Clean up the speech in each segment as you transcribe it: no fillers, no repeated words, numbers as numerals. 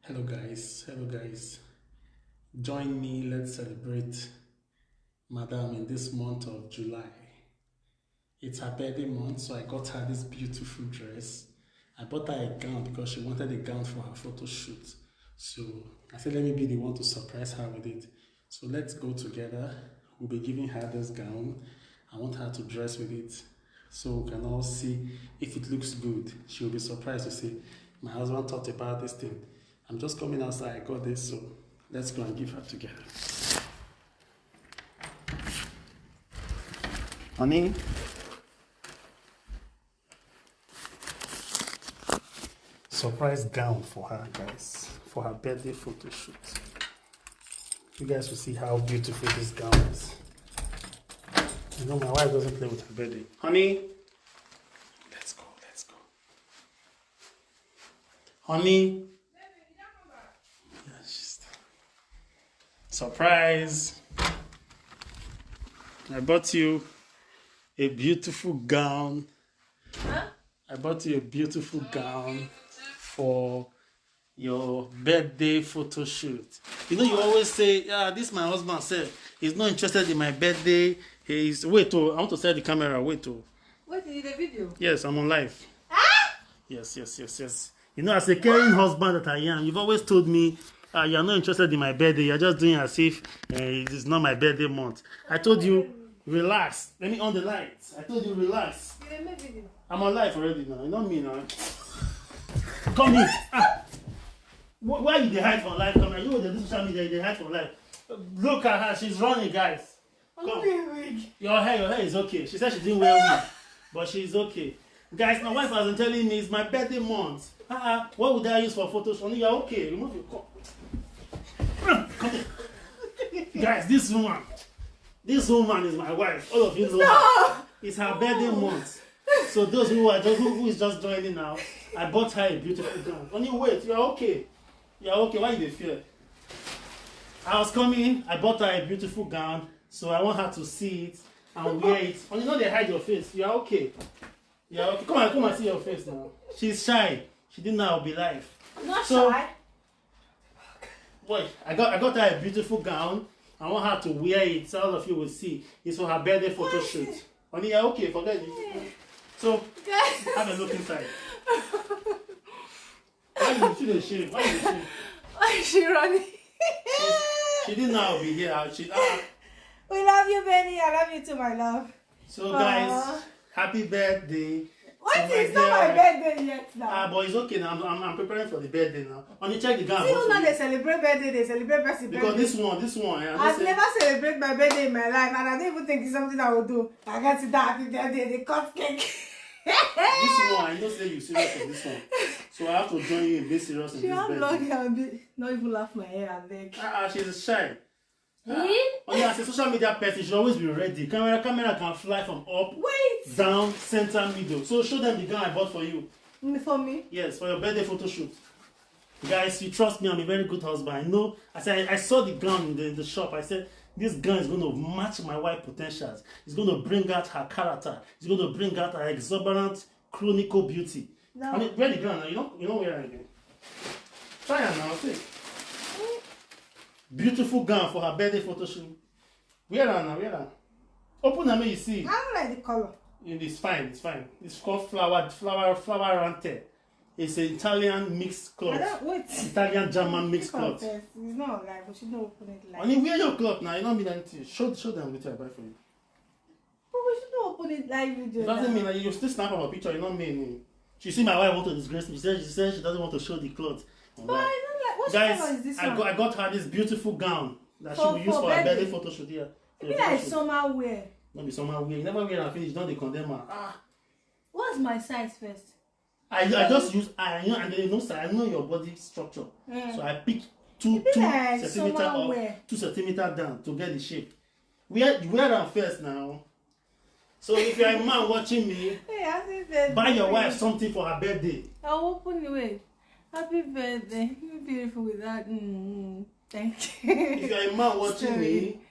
Hello guys. Join me, let's celebrate Madam in this month of July. It's her birthday month, so I got her this beautiful dress. I bought her a gown because she wanted a gown for her photo shoot. So I said, let me be the one to surprise her with it. So let's go together. We'll be giving her this gown. I want her to dress with it so we can all see if it looks good. She will be surprised to see my husband thought about this thing. I'm just coming outside, I got this, so let's go and give her together. Honey? Surprise gown for her, guys, for her birthday photo shoot. You guys will see how beautiful this gown is. You know, my wife doesn't play with her birthday. Honey? Let's go. Honey? Surprise! I bought you a beautiful gown. Huh? I bought you a beautiful gown for your birthday photo shoot. You know, you always say, yeah, this my husband said he's not interested in my birthday. Wait, I want to set the camera. Wait, What is the video? yes, I'm on live. Ah! Yes. You know, as a caring husband that I am, you've always told me you're not interested in my birthday. You're just doing as if it's not my birthday month. I told you, relax. Let me on the lights. I told you, relax. You didn't make video. I'm on live already now. You know me now. Come in. Why you hide from live camera? You know the social media, they hide from live. Look at her. She's running, guys. Come. Your hair is okay. She said she didn't wear wig, but she's okay. Guys, my wife has been telling me it's my birthday month. What would I use for photos? Only you're okay. Remove your cup. Come here. Guys, this woman is my wife. All of you know her. It's her birthday month. So those who is just joining now, I bought her a beautiful gown. Only wait, you're okay. You're okay. Why you fear? I was coming. I bought her a beautiful gown, so I want her to see it and wear it. Only know they hide your face. You're okay. You're okay. Come and see your face now. She's shy. She didn't know I'll be live. I'm not So, shy. Wait, I got her a beautiful gown. I want her to wear it so all of you will see. It's for her birthday photo shoot. Only you're okay. Forget it. So, have a look inside. Why you feel ashamed? Why you ashamed? Why is she running? She didn't know I'll be here. We love you, Benny. I love you too, my love. So guys, happy birthday. What? to It's my not my dear- birthday yet now. But it's okay now. I'm preparing for the birthday now. Only check the gown. See, now they celebrate birthday, they celebrate birthday. Because this one. I've never celebrated my birthday in my life, and I don't even think it's something I will do. I got to that happy birthday, the cupcake. This one, I don't say you serious for this one. So I have to join you in being serious in She this have birthday. long hair and not even laugh my hair and leg. She's shy. Eh? Only as a social media person, she should always be ready. Camera can fly from up, Wait! down, center, middle. So show them the gown I bought for you. For me? Yes, for your birthday photo shoot. Guys, you trust me, I'm a very good husband. I know. I saw the gown in the shop. I said, this gown is going to match my wife's potentials. It's going to bring out her character. It's going to bring out her exuberant, chronicle beauty. No. I mean, wear the gown now. You know where I am. Try her now, see. Beautiful gown for her birthday photo shoot. Wear her now, wear her. Open and make you see. I don't like the color. It's fine. It's called flower rante. It's an Italian mixed I cloth. don't wait. Italian German mixed cloth. It's not like we should not open it like. Only wear your cloth now. You don't mean anything. Show them what I buy for you. But we should not open it like video. It doesn't mean that you still snap up a picture. You don't mean. She see my wife want to disgrace me. She said she doesn't want to show the cloth. But I don't like. What color is Guys, this I one? got her this beautiful gown that she For- will use for for her birthday birthday? photo shoot here. I feel like summer wear. Not be someone wear. You never wear and finish. Don't they condemn her? What's my size first? I just use and I know your body structure. So I pick two like centimeter summer up, wear. 2 centimeter down to get the shape. Wear them first now. So if you're a man watching me, Hey, happy birthday. buy your wife something for her birthday. I'll open the way. Happy birthday. You're beautiful with that. Thank you. If you're a man watching me,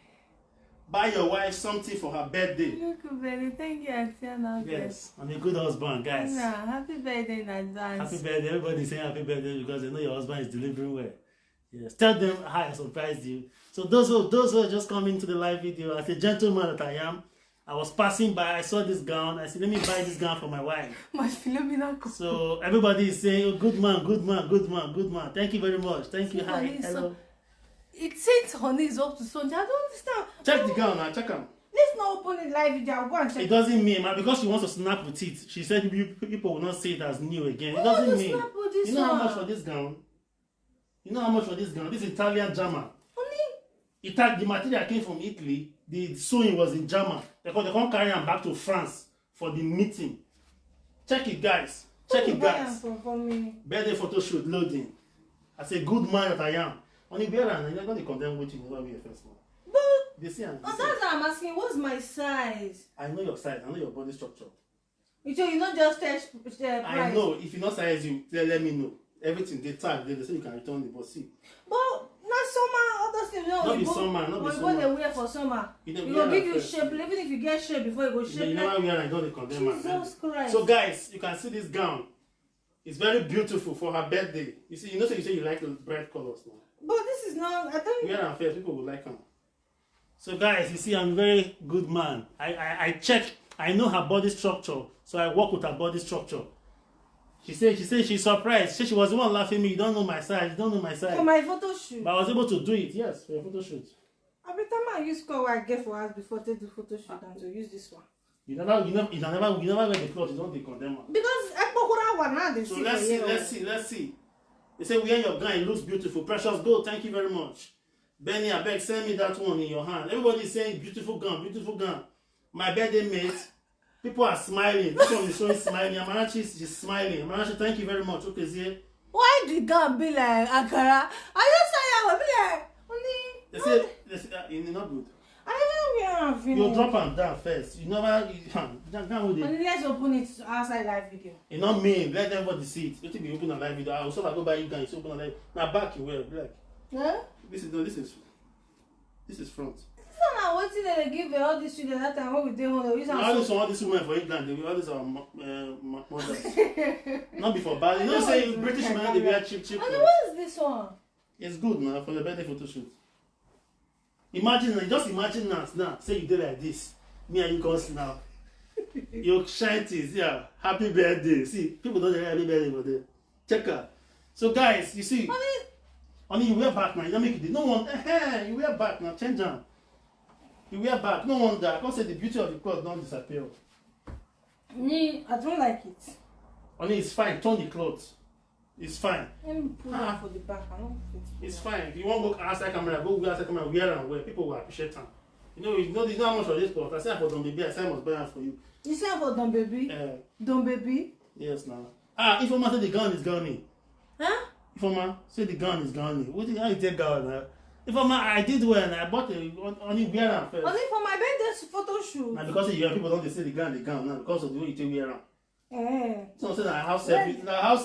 buy your wife something for her birthday. Look, baby, thank you, Auntie. Yes, I'm a good husband, guys. Yeah, happy birthday in advance. Happy birthday. Everybody's saying happy birthday because they know your husband is delivering well. Yes, tell them how I surprised you. So those who are just coming to the live video, as a gentleman that I am, I was passing by, I saw this gown, I said, let me buy this gown for my wife. My Philomena. So everybody is saying, oh, good man, good man, good man, good man. Thank you very much. Thank you. Hi, hello. It says honey is up to Sunday. I don't understand. Check the gown now, check them. Let's not open the live video. I'll go and check. It doesn't mean, man, because she wants to snap with it. She said people will not see it as new again. It doesn't mean. You know how much for this gown? You know how much for this gown? This Italian German. The material came from Italy. The sewing was in German. They can't carry them back to France for the meeting. Check it, guys. Check it, guys. Birthday photo shoot loading. As a good man that I am. Only bear and you're going to condemn what you never be a first one. But they see, that's what I'm asking. What's my size? I know your size. I know your body structure. So you not just test price. I know. If you not size you, let me know. Everything they tag, they say you can return it, but see. But not summer, other things. No, not be summer, not be summer. What they wear for summer. You will give you shape, even if you get shape before you go shape. You never wear and don't condemn. Jesus Christ. So guys, you can see this gown. It's very beautiful for her birthday. You see, you say you like the bright colors now. But this is not. I don't. Wear and first, people will like them. So guys, you see, I'm a very good man. I check. I know her body structure, so I work with her body structure. She said she's surprised. She was the one laughing at me. You don't know my size. You don't know my size. For my photo shoot. But I was able to do it. Yes, for your photo shoot. Every time I use what I get for us before they do photo shoot and to use this one. You never wear the clothes. You don't take condemn. Because I put one now. So let's see. They say wear your gown. It looks beautiful. Precious gold. Thank you very much. Benny, I beg, send me that one in your hand. Everybody is saying beautiful gown, beautiful gown. My birthday mate. People are smiling. This one is showing smiling. Amarachi is smiling. Amarachi, thank you very much. Okay, see. Why the gown be like Akara? I just say I will be like only. They say it's not good. I never wear. You drop them down first. You never. Only let's open it outside live video. It not mean let everybody see it. You think we open a live video? I also go buy you guys. Open a live. Now back you wear black. Yeah. This is front. What did they give all these children that time when we did home? All these women for England, they all these are mothers. Not before bad. You know, say British men they wear cheap. And what is this one? It's good now for the birthday photo shoot. Just imagine now. Say you did like this. Me and you guys now. Your shanties, yeah. Happy birthday. See, people don't say happy birthday for them. Check out. So guys, you see. Only you wear back now. You don't make it. No one. You wear back now. Change down. You wear back. No wonder. I can't say the beauty of the cloth don't disappear. Me, I don't like it. Only it's fine. Turn the clothes. It's fine. Let me pull it for the back. I don't fit. It's fine. If you want to go outside camera, go outside camera, wear and wear. People will appreciate them. You know how much for this cloth. I said for Don Baby. I said I must buy it for you. You said for Don Baby? Don Baby? Yes, now. Informa said the gun is gone. Huh? Informa said the gun is gone. How you take gun now? Informa, I did well and I bought it. Only wear them first. Only for my birthday photo shoot. Now because people don't say the gun now because of the way you take wear them. So say that house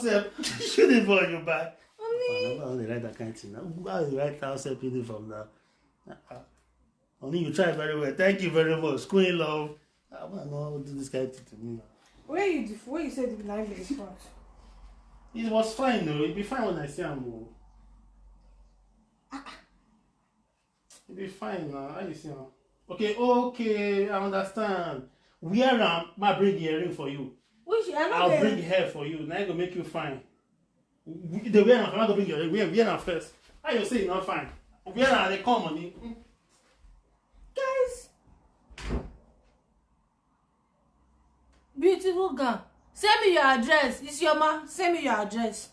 help shoot it for you back. Only. How they write that kind of thing now? How they write house help uniform now? Only you try very well. Thank you very much. Queen love. I want to know do this kind of thing to me now. Where you said the live is front? It was fine though. It'll be fine when I see him. It'll be fine now. How you see him? Okay, I understand. Wear might bring the earring for you. I'll bring hair for you. Now I go make you fine. The wear I'm not bring your earring. Wear first. How you say it's not fine? Wear they come money. Guys. Beautiful gown. Send me your address. It's your ma. Send me your address.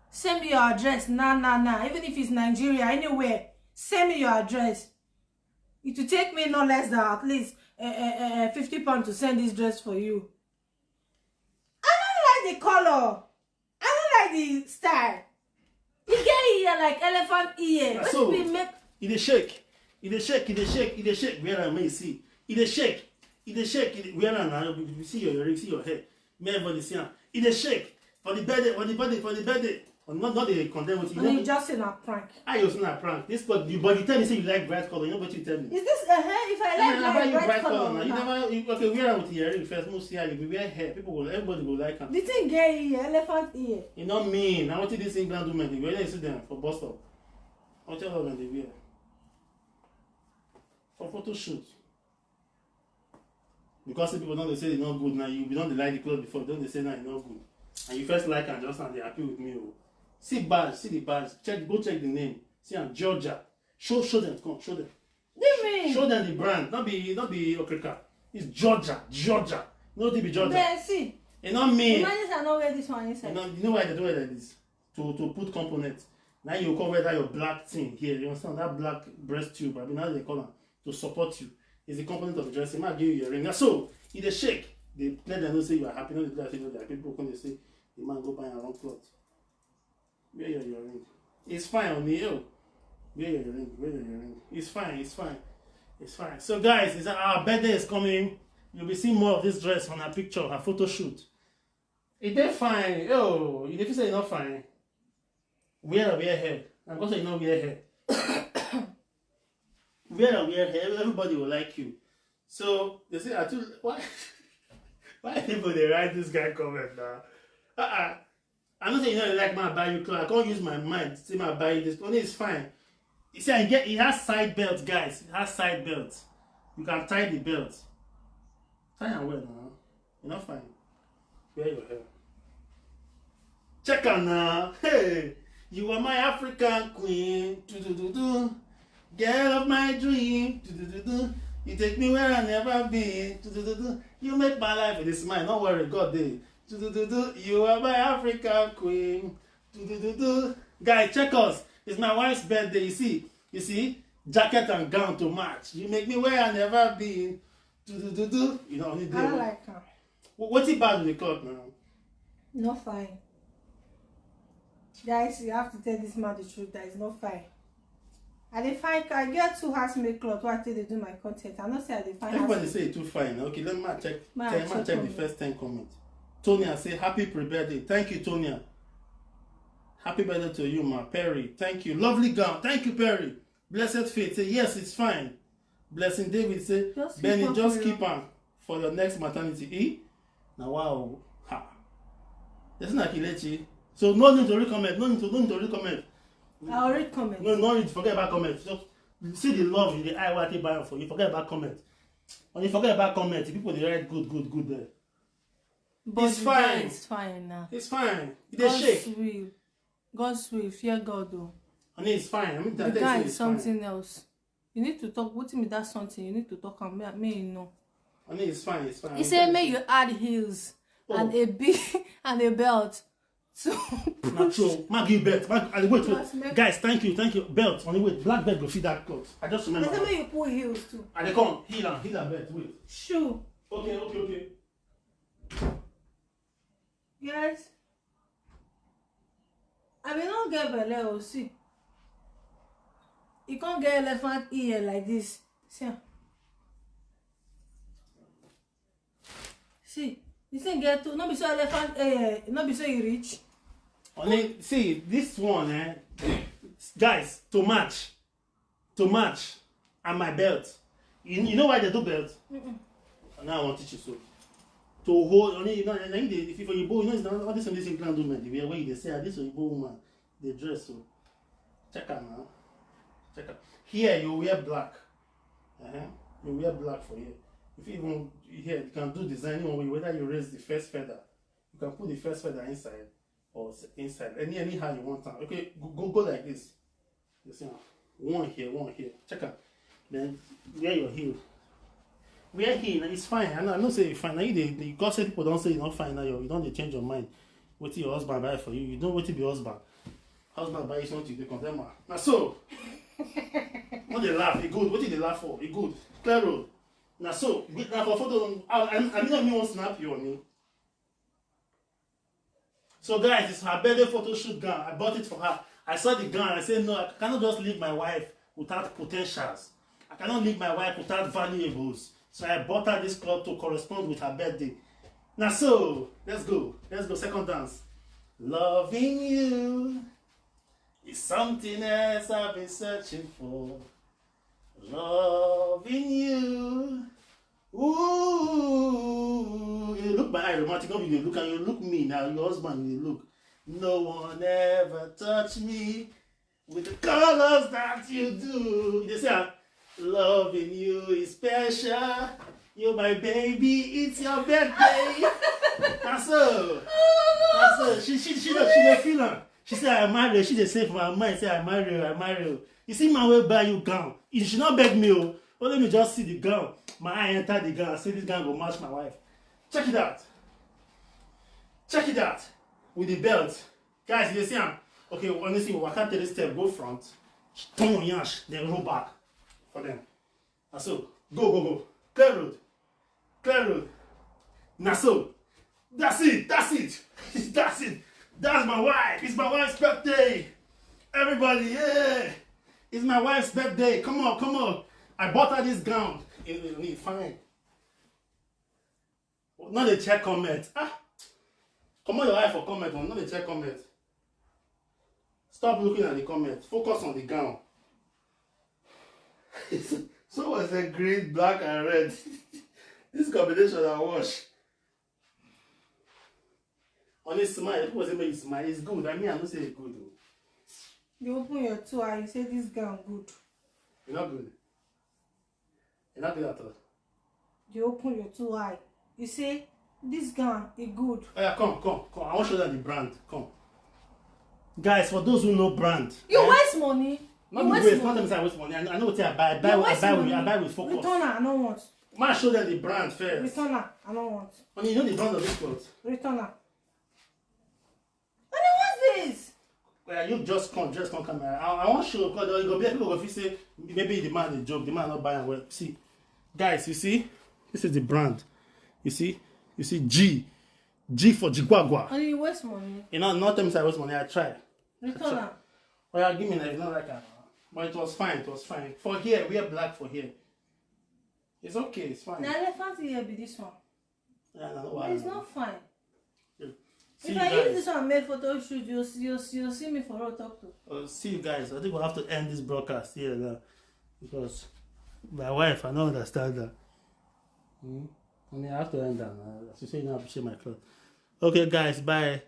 Send me your address. Nah. Even if it's Nigeria, anywhere. Send me your address. It will take me no less than at least 50 pounds to send this dress for you. I don't like the color. I don't like the style. You get here like elephant ear. So, it shake. Where am I see? It shake. Where am I? You see your head. Everybody see it shake for the birthday. Not the condemn with you. And you just in a prank. I was not a prank. This but you tell me say you like bright color. You know what you tell me. Is this if I like you bright color? Now. You never okay. Wear out with your earring first. Most see how you wear hair. Everybody will like them. The thing get ear, elephant ear. You know mean. I want to this England women. They wear. You see them for bus stop. I want to tell them they wear for photo shoot. Because some people don't they say it's not good now. You don't like the clothes before. Don't they say now it's not good. And you first like and just and they happy with me. Oh. See the badge. Go check the name. See I'm Georgia. Show them. Come show them. Show them the brand. Not be Okrika. It's Georgia. No, it be Georgia. Then see. You know me. Imagine I know where this one is. You know why they do it like this? To put components. Now you cover that your black thing here. You understand that black breast tube? I mean how they call them to support you. Is the component of the dress. It might give you your ring. Now so if they shake, they let them know say you are happy. Not the say no, there are people when they say the man go buy a wrong cloth. Wear your ring. It's fine on the hill. Wear your ring. It's fine. So guys, our birthday is coming. You'll be seeing more of this dress on her picture, her photo shoot. It ain't fine. Oh, if you say it's not fine, wear hair. I'm gonna say you not wear hair. Wear hair. Everybody will like you. So they say, why people they write this guy comment now? I'm not saying you know like my buy you clothes. I can't use my mind to say my buy you this. Only it's fine. You see, it has side belts, guys. It has side belts. You can tie the belt. Tie and wear now. You're not fine. Wear your hair. Check out now. Hey, you are my African queen. Do-do-do-do. Girl of my dream. Do-do-do-do. You take me where I never been. Do-do-do-do. You make my life with a smile. Don't worry, God day. Do-do-do-do. You are my African queen. Do-do-do-do. Guys, check us. It's my wife's birthday. You see, jacket and gown to match. You make me where I never been. Do. You know, only day. I like her. What's it bad with the cloth now? Not fine. Guys, you have to tell this man the truth. That is not fine. I get two housemaid clothes where I tell they do my content. I not say I define. Everybody say it's too fine. Okay, let me check the first 10 comments. Tonya say happy pre-birthday. Thank you, Tonya. Happy birthday to you, ma. Perry, thank you. Lovely gown. Thank you, Perry. Blessed Faith say yes, it's fine. Blessing David say Benny, just keep on for your next maternity. Now wow. Ha. That's not Kilechi. So no need to recommend. No need to recommend. I'll read comments. No need to forget about comments. Just see the love in the eye what they buy for you. Forget about comments. When you forget about comments, people they write good there. But it's fine. It's fine now. It's fine. They shake. God's will, fear God though. And it's fine. I mean that the guy is something else. You need to talk. What me that something? You need to talk and me know. I mean it's fine. He said, "May you add heels and a big and a belt." So not true. Maggie belt. Wait. Guys, thank you. Belt. Only wait. Black belt go fit that clothes. I just remember. I said, "May you put heels too." And they come heel and belt. Wait. Shoe. Okay. Yes. I mean, don't get belly. See. You can't get elephant ear like this. See, you think get to not be so elephant not be so you rich. Only see this one, guys, to match, and my belt. You know why they do belt? Now I want to teach you so. To hold only you know, and then if you bow, you know, it's not all this England women. They wear they say this Oyibo woman, they dress so. Check out now. Here you wear black. You wear black for here. If you even here you can do designing one way, whether you raise the first feather, you can put the first feather inside or inside. Anyhow you want them. Okay, go like this. You see one here. Check out. Then wear your heel. Wear heel and it's fine. I know say it's fine. Now you God say people don't say it's not fine now. You don't change your mind. What your husband buy for you? You don't wait to be husband. Husband buy something they condemn her. Now so what they laugh, it good. What did they laugh for? It good. Clear road. Now so now for photo I mean want snap you on me. So guys, it's her birthday photo shoot gown. I bought it for her. I saw the gown. I said no, I cannot just leave my wife without potentials. I cannot leave my wife without valuables. So I bought her this cloth to correspond with her birthday. Now so let's go. Second dance. Loving you is something else I've been searching for. Loving you. Ooh. You look my eye romantic. Don't you look and you look me now. Your husband, you look. No one ever touched me with the colors that you do. You say, loving you is special. You're my baby. It's your birthday. That's so. That's so. She dey feel her. She said, I marry her. She dey say for her mind, say, I marry her, I marry her. You see my way buy you gown. You should not beg me, oh. Oh, let me just see the gown. My eye enter the gown. I say this gown will match my wife. Check it out. Check it out. With the belt. Guys, you see him? Okay, honestly, we can't take this step. Go front. Turn your yash. Then roll back. For them. And so, go. Clear road. Clear road. Now so. That's it. That's it. That's it. That's my wife. It's my wife's birthday. Everybody, yeah. It's my wife's birthday. Come on. I bought her this gown. It's fine. Not the check comment. Come on, your wife for comment. Not the check comment. Stop looking at the comments. Focus on the gown. So was a green, black, and red. This combination I wash. On his smile, people say make you smile. It's good. I don't say it's good though. You open your two eyes, you say this gown good. You're not good. You're not good at all. You open your two eyes, you say this gown is good. Oh yeah, come. I want to show them the brand. Come. Guys, for those who know brand. You waste money. Not waste money. I waste money. I know what I buy. I buy with focus. Return her, I don't want. Man, show them the brand first. Return her, I don't want. And you know the brand of this clothes. Return her. Honey, what's this? Well, you just come camera. I want to show because there will be people who say maybe the man is a joke, the man not buying well. See, guys, you see, this is the brand. You see G for Jiguagua. Honey, you waste money. You know, not times I waste money. I try. Return her. Oh yeah, give me that. It's not like that. But it was fine. For here, we are black for here. It's okay. It's fine. The elephant here be this one. Yeah, no, But it's not fine. Yeah. If I use this one and make photo shoot, you'll see me for road talk to. See you guys. I think we'll have to end this broadcast here now because my wife, I don't understand that. I mean, I have to end that now. She say you don't appreciate my clothes. Okay, guys, bye.